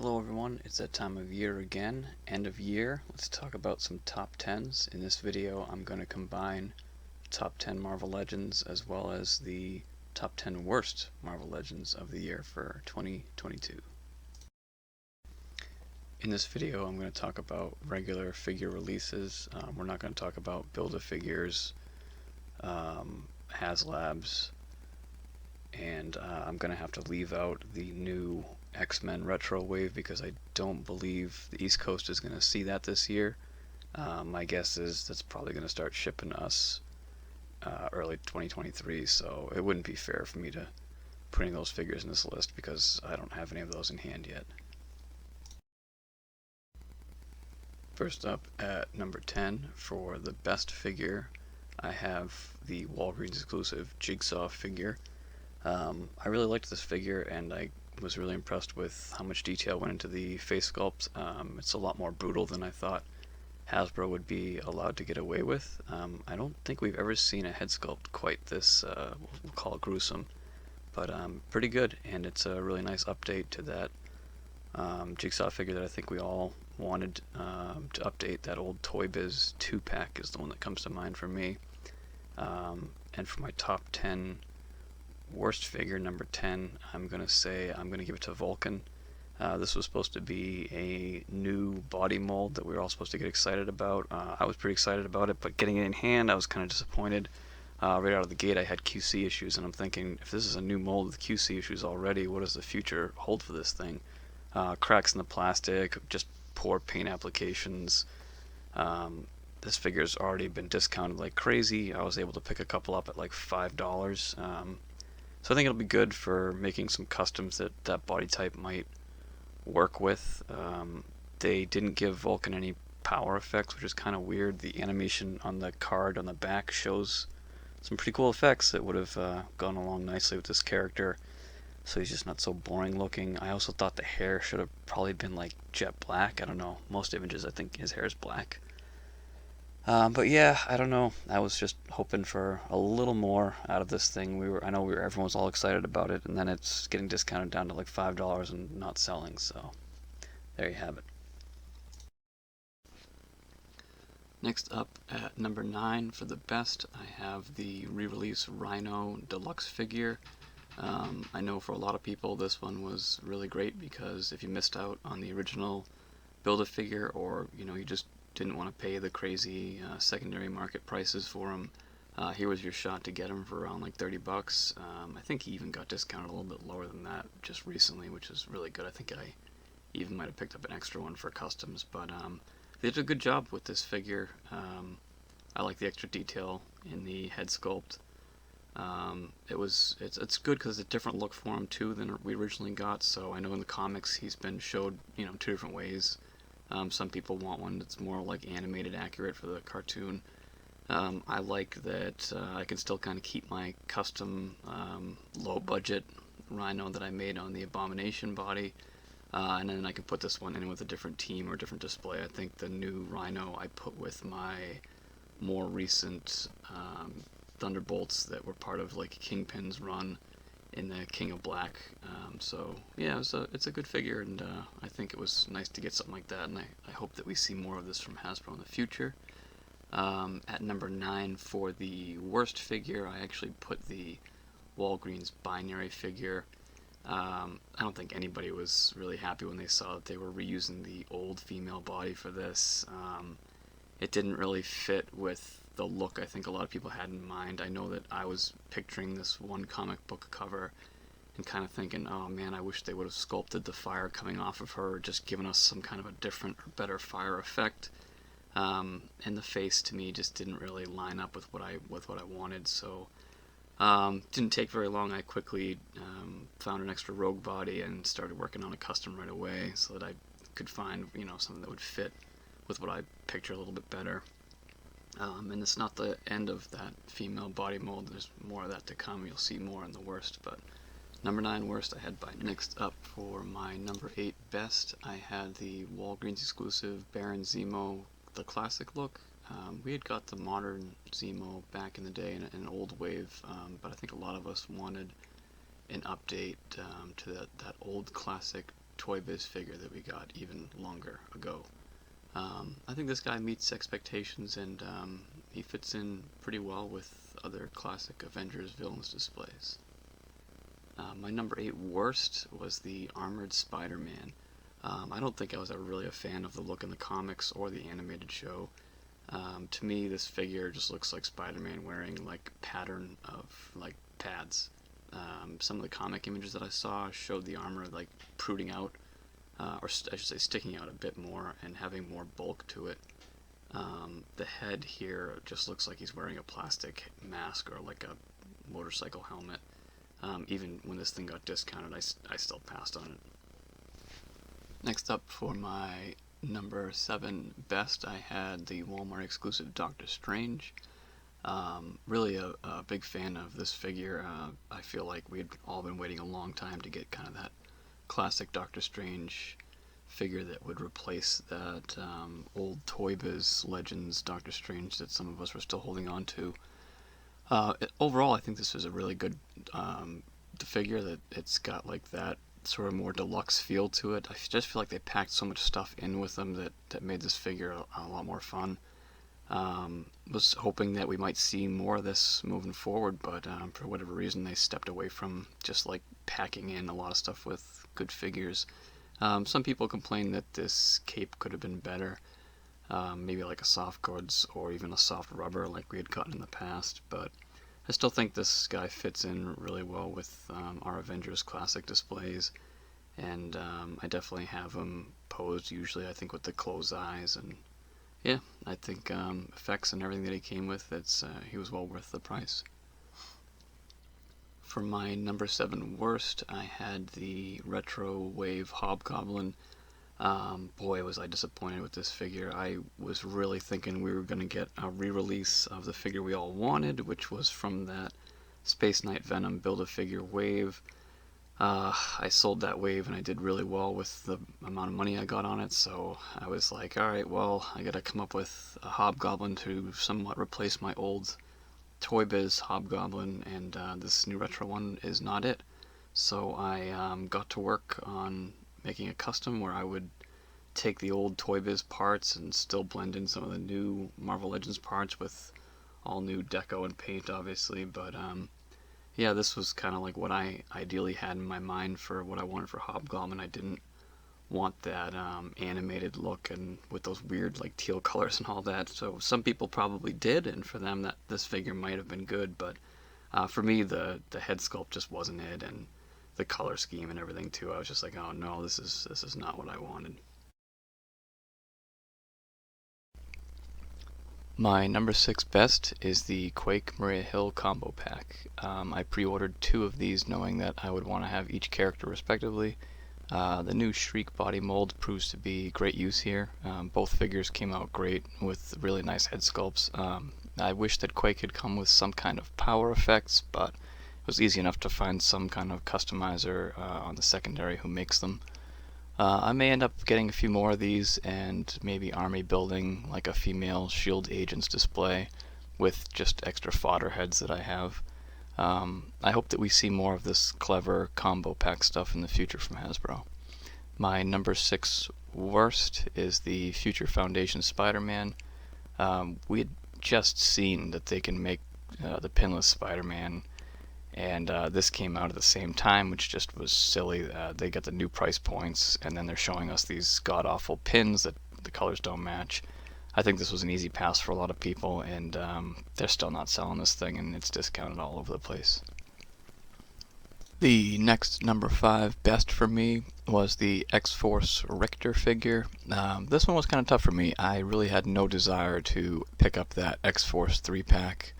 Hello everyone, it's that time of year again, end of year. Let's talk about some top 10s. In this video I'm going to combine top 10 Marvel Legends as well as the top 10 worst Marvel Legends of the year for 2022. In this video I'm going to talk about regular figure releases. We're not going to talk about Build-A-Figures, HasLabs, and I'm going to have to leave out the new X-Men Retro Wave because I don't believe the East Coast is going to see that this year. My guess is that's probably going to start shipping us early 2023, so it wouldn't be fair for me to put any of those figures in this list because I don't have any of those in hand yet. First up at number 10 for the best figure, I have the Walgreens exclusive Jigsaw figure. I really liked this figure and I was really impressed with how much detail went into the face sculpt. It's a lot more brutal than I thought Hasbro would be allowed to get away with. I don't think we've ever seen a head sculpt quite this, we'll call it gruesome, but pretty good, and it's a really nice update to that Jigsaw figure that I think we all wanted to update. That old Toy Biz 2-pack is the one that comes to mind for me. And for my top 10 worst figure, number 10, I'm going to give it to Vulcan. This was supposed to be a new body mold that we were all supposed to get excited about. I was pretty excited about it, but getting it in hand, I was kind of disappointed. Right out of the gate, I had QC issues, and I'm thinking, if this is a new mold with QC issues already, what does the future hold for this thing? Cracks in the plastic, just poor paint applications. This figure's already been discounted like crazy. I was able to pick a couple up at like $5. So I think it'll be good for making some customs that body type might work with. They didn't give Vulcan any power effects, which is kind of weird. The animation on the card on the back shows some pretty cool effects that would have gone along nicely with this character. So he's just not so boring looking. I also thought the hair should have probably been like jet black. I don't know. Most images I think his hair is black. But yeah, I don't know. I was just hoping for a little more out of this thing. Everyone was all excited about it, and then it's getting discounted down to like $5 and not selling. So there you have it. Next up at number 9 for the best, I have the re-release Rhino Deluxe figure. I know for a lot of people this one was really great because if you missed out on the original Build-A-Figure, or you just didn't want to pay the crazy secondary market prices for them, here was your shot to get them for around like $30. I think he even got discounted a little bit lower than that just recently, which is really good. I think I even might have picked up an extra one for customs, but they did a good job with this figure. I like the extra detail in the head sculpt. It's good because it's a different look for him too than we originally got. So I know in the comics he's been showed two different ways. Some people want one that's more like animated accurate for the cartoon. I like that I can still kind of keep my custom low budget Rhino that I made on the Abomination body, and then I can put this one in with a different team or different display. I think the new Rhino I put with my more recent Thunderbolts that were part of like Kingpin's run in the King of Black. So yeah, it's a good figure, and I think it was nice to get something like that, and I hope that we see more of this from Hasbro in the future. At number 9 for the worst figure, I actually put the Walgreens binary figure. I don't think anybody was really happy when they saw that they were reusing the old female body for this. It didn't really fit with the look I think a lot of people had in mind. I know that I was picturing this one comic book cover and kind of thinking, oh man, I wish they would have sculpted the fire coming off of her, or just given us some kind of a different or better fire effect. And the face to me just didn't really line up with what I wanted. So didn't take very long. I quickly found an extra rogue body and started working on a custom right away so that I could find something that would fit with what I picture a little bit better. And it's not the end of that female body mold. There's more of that to come. You'll see more in the worst, but number 9 worst I had by. Next up for my number 8 best, I had the Walgreens exclusive Baron Zemo, the classic look. We had got the modern Zemo back in the day in an old wave, but I think a lot of us wanted an update to that old classic Toy Biz figure that we got even longer ago. I think this guy meets expectations, and he fits in pretty well with other classic Avengers villains displays. My number 8 worst was the Armored Spider-Man. I don't think I was ever really a fan of the look in the comics or the animated show. To me, this figure just looks like Spider-Man wearing like pattern of like pads. Some of the comic images that I saw showed the armor like protruding out, or I should say sticking out a bit more and having more bulk to it. The head here just looks like he's wearing a plastic mask or like a motorcycle helmet. Even when this thing got discounted, I still passed on it. Next up, for my number 7 best, I had the Walmart exclusive Doctor Strange. Really a big fan of this figure. I feel like we'd all been waiting a long time to get kind of that classic Doctor Strange figure that would replace that old Toy Biz Legends Doctor Strange that some of us were still holding on to. Overall, I think this is a really good figure. That it's got like that sort of more deluxe feel to it. I just feel like they packed so much stuff in with them that made this figure a lot more fun. Was hoping that we might see more of this moving forward, but for whatever reason they stepped away from just like packing in a lot of stuff with good figures. Some people complain that this cape could have been better, maybe like a soft goods or even a soft rubber like we had gotten in the past, but I still think this guy fits in really well with our Avengers Classic displays, and I definitely have him posed usually, I think, with the closed eyes, and yeah, I think effects and everything that he came with, he was well worth the price. For my number 7 worst, I had the Retro Wave Hobgoblin. Boy, was I disappointed with this figure. I was really thinking we were going to get a re-release of the figure we all wanted, which was from that Space Knight Venom Build-A-Figure wave. I sold that wave and I did really well with the amount of money I got on it, so I was like, alright, well, I gotta come up with a Hobgoblin to somewhat replace my old Toy Biz Hobgoblin, and this new retro one is not it. So I got to work on making a custom where I would take the old Toy Biz parts and still blend in some of the new Marvel Legends parts with all new deco and paint, obviously, but yeah, this was kind of like what I ideally had in my mind for what I wanted for Hobgoblin. I didn't want that animated look and with those weird like teal colors and all that. So some people probably did, and for them that this figure might have been good, but for me the head sculpt just wasn't it, and the color scheme and everything too. I was just like, oh no, this is not what I wanted. My number 6 best is the Quake Maria Hill combo pack. I pre-ordered 2 of these knowing that I would want to have each character respectively. The new Shriek body mold proves to be great use here. Both figures came out great with really nice head sculpts. I wish that Quake had come with some kind of power effects, but it was easy enough to find some kind of customizer on the secondary who makes them. I may end up getting a few more of these and maybe army building like a female shield agents display with just extra fodder heads that I have. I hope that we see more of this clever combo pack stuff in the future from Hasbro. My number 6 worst is the Future Foundation Spider-Man. We had just seen that they can make the pinless Spider-Man, and this came out at the same time, which just was silly. They got the new price points, and then they're showing us these god-awful pins that the colors don't match. I think this was an easy pass for a lot of people, and they're still not selling this thing, and it's discounted all over the place. The next number 5 best for me was the X-Force Richter figure. This one was kind of tough for me. I really had no desire to pick up that X-Force 3-pack.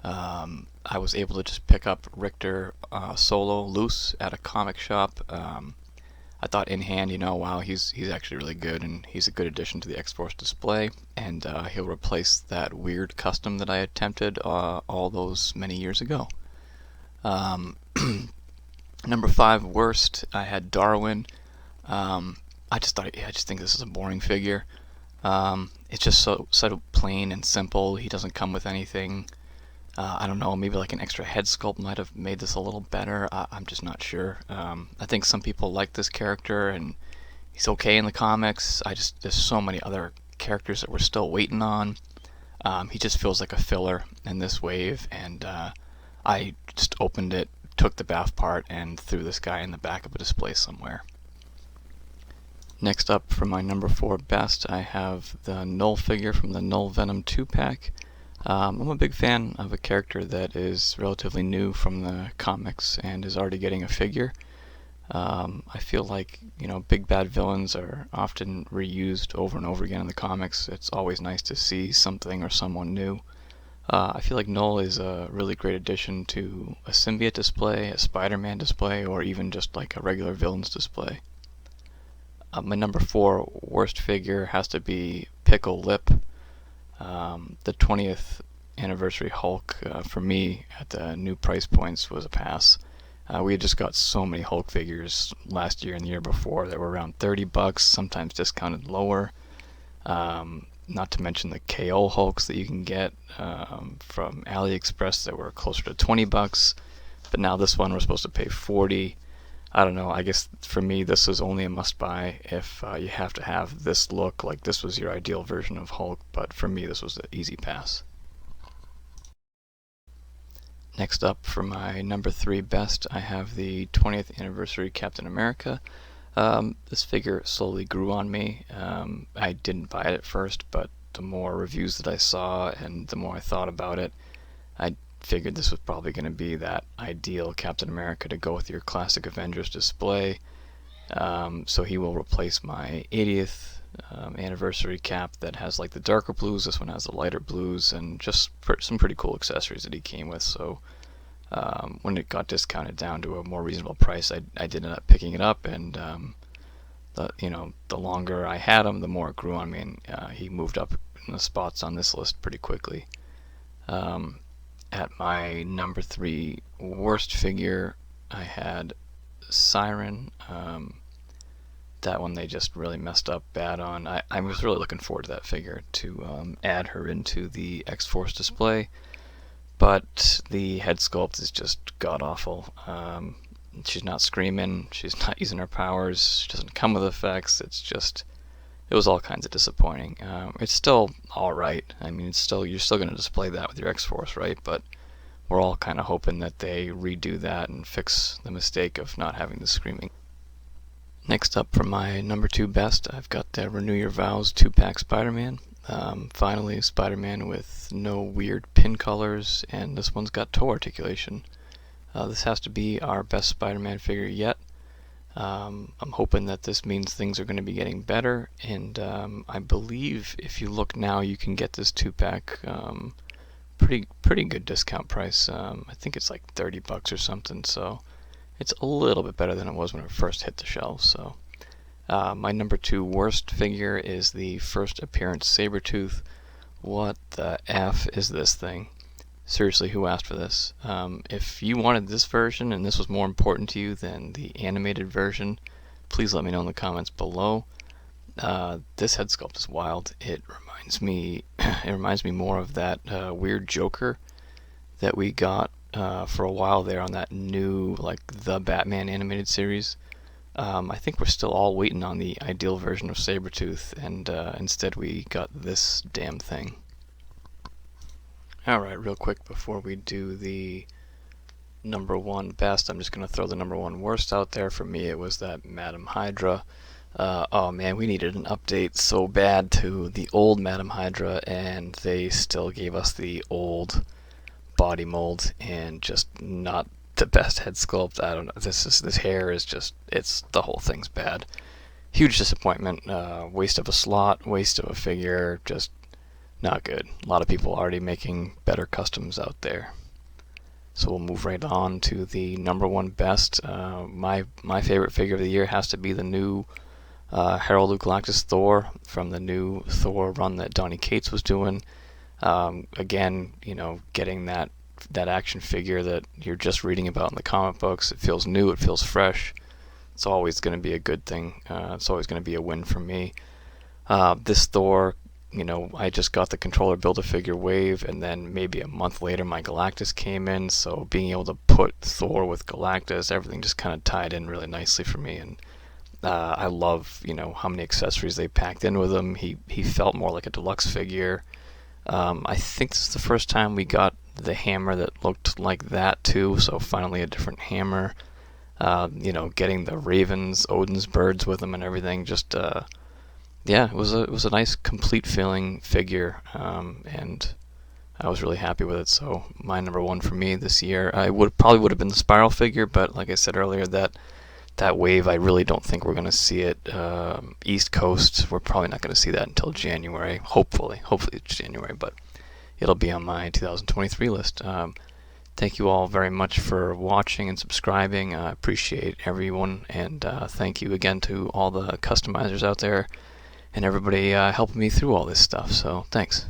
I was able to just pick up Richter solo loose at a comic shop. I thought in hand, wow, he's actually really good, and he's a good addition to the X-Force display, and he'll replace that weird custom that I attempted all those many years ago. Number 5 worst, I had Darwin. I just think this is a boring figure. It's just so plain and simple. He doesn't come with anything. I don't know, maybe like an extra head sculpt might have made this a little better. I'm just not sure. I think some people like this character and he's okay in the comics. There's so many other characters that we're still waiting on. He just feels like a filler in this wave, and I just opened it, took the bath part, and threw this guy in the back of a display somewhere. Next up, for my number 4 best, I have the Null figure from the Null Venom 2-pack. I'm a big fan of a character that is relatively new from the comics and is already getting a figure. I feel like, big bad villains are often reused over and over again in the comics. It's always nice to see something or someone new. I feel like Null is a really great addition to a symbiote display, a Spider-Man display, or even just like a regular villains display. My number 4 worst figure has to be Pickle Lip. The 20th anniversary Hulk, for me, at the new price points was a pass. We had just got so many Hulk figures last year and the year before that were around $30, sometimes discounted lower. Not to mention the KO Hulks that you can get from AliExpress that were closer to $20. But now this one we're supposed to pay $40. I don't know. I guess for me this is only a must-buy if you have to have this look. Like this was your ideal version of Hulk, but for me this was an easy pass. Next up, for my number 3 best, I have the 20th anniversary Captain America. This figure slowly grew on me. I didn't buy it at first, but the more reviews that I saw and the more I thought about it, I figured this was probably going to be that ideal Captain America to go with your classic Avengers display. So he will replace my 80th anniversary cap that has like the darker blues. This one has the lighter blues and just some pretty cool accessories that he came with. So when it got discounted down to a more reasonable price, I did end up picking it up, and the longer I had him, the more it grew on me, and he moved up in the spots on this list pretty quickly. At my number 3 worst figure, I had Siren. That one they just really messed up bad on. I was really looking forward to that figure to add her into the X-Force display, but the head sculpt is just god-awful. She's not screaming, she's not using her powers, she doesn't come with effects. It was all kinds of disappointing. It's still alright. I mean, you're still going to display that with your X-Force, right? But we're all kind of hoping that they redo that and fix the mistake of not having the screaming. Next up, for my number 2 best, I've got the Renew Your Vows 2-pack Spider-Man. Finally, Spider-Man with no weird pin colors, and this one's got toe articulation. This has to be our best Spider-Man figure yet. I'm hoping that this means things are going to be getting better, and I believe if you look now, you can get this 2-pack pretty good discount price. I think it's like $30 or something, so it's a little bit better than it was when it first hit the shelves. So my number 2 worst figure is the first appearance Sabretooth. What the F is this thing? Seriously, who asked for this? If you wanted this version and this was more important to you than the animated version, please let me know in the comments below. This head sculpt is wild. It reminds me more of that weird Joker that we got for a while there on that new, like, the Batman animated series. I think we're still all waiting on the ideal version of Sabretooth, and instead we got this damn thing. Alright, real quick before we do the number 1 best, I'm just going to throw the number 1 worst out there. For me, it was that Madam Hydra. Oh man, we needed an update so bad to the old Madam Hydra, and they still gave us the old body mold and just not the best head sculpt. I don't know. This hair is just, the whole thing's bad. Huge disappointment. Waste of a slot, waste of a figure, just not good. A lot of people already making better customs out there. So we'll move right on to the number 1 best. My favorite figure of the year has to be the new Herald of Galactus Thor from the new Thor run that Donny Cates was doing. Again, getting that action figure that you're just reading about in the comic books. It feels new, it feels fresh. It's always going to be a good thing. It's always going to be a win for me. This Thor I just got the controller Build-A-Figure wave, and then maybe a month later my Galactus came in, so being able to put Thor with Galactus, everything just kind of tied in really nicely for me. And I love, how many accessories they packed in with him. He felt more like a deluxe figure. I think this is the first time we got the hammer that looked like that too, so finally a different hammer. Getting the ravens, Odin's birds with him and everything, just yeah, it was a nice complete feeling figure, and I was really happy with it. So my number one for me this year, I would have been the Spiral figure, but like I said earlier, that wave, I really don't think we're going to see it. East Coast, we're probably not going to see that until January. Hopefully it's January, but it'll be on my 2023 list. Thank you all very much for watching and subscribing. I appreciate everyone, and thank you again to all the customizers out there and everybody helping me through all this stuff. So thanks.